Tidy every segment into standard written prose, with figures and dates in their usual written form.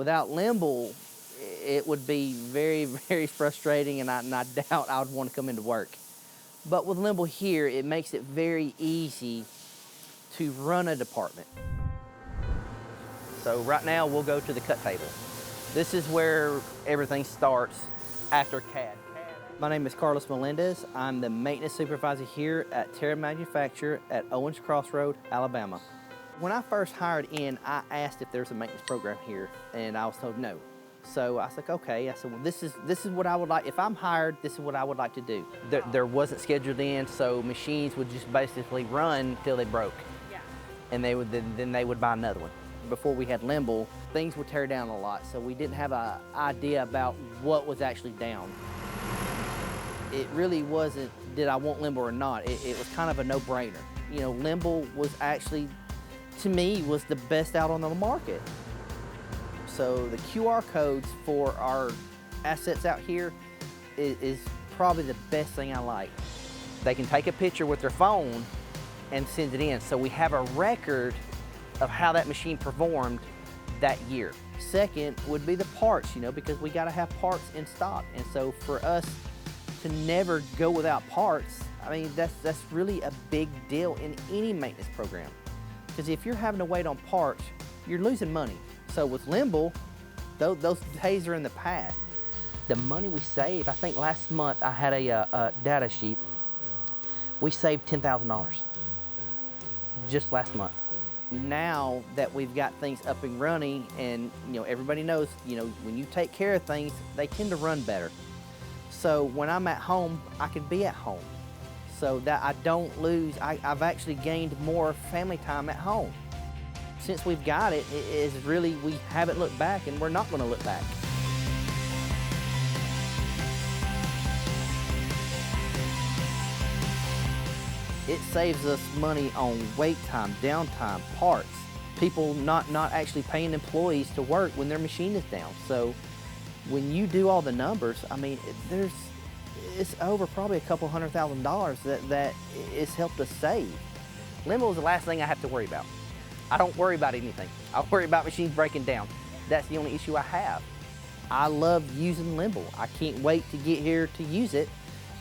Without Limble, it would be very, very frustrating, and I doubt I would want to come into work. But with Limble here, it makes it very easy to run a department. So right now, we'll go to the cut table. This is where everything starts after CAD. My name is Carlos Melendez. I'm the maintenance supervisor here at Terra Manufacture at Owens Crossroad, Alabama. When I first hired in, I asked if there's a maintenance program here, and I was told no. So I was like, okay. I said, well, this is what I would like. If I'm hired, this is what I would like to do. There wasn't scheduled in, so machines would just basically run till they broke. Yeah. And then they would buy another one. Before we had Limble, things would tear down a lot, so we didn't have an idea about what was actually down. It really wasn't, did I want Limble or not? It was kind of a no-brainer. You know, Limble was actually, to me, was the best out on the market. So the QR codes for our assets out here is probably the best thing I like. They can take a picture with their phone and send it in, so we have a record of how that machine performed that year. Second would be the parts, you know, because we gotta have parts in stock. And so for us to never go without parts, I mean, that's really a big deal in any maintenance program. Because if you're having to wait on parts, you're losing money. So with Limble, those days are in the past. The money we save, I think last month I had a data sheet. We saved $10,000 just last month. Now that we've got things up and running, and you know, everybody knows, you know, when you take care of things, they tend to run better. So when I'm at home, I can be at home, so that I don't lose. I've actually gained more family time at home. Since we've got it, it is really, we haven't looked back, and we're not going to look back. It saves us money on wait time, downtime, parts, people not actually paying employees to work when their machine is down. So when you do all the numbers, I mean, it's over probably a couple $100,000 that it's helped us save. Limble is the last thing I have to worry about. I don't worry about anything. I worry about machines breaking down. That's the only issue I have. I love using Limble. I can't wait to get here to use it,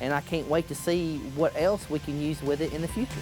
and I can't wait to see what else we can use with it in the future.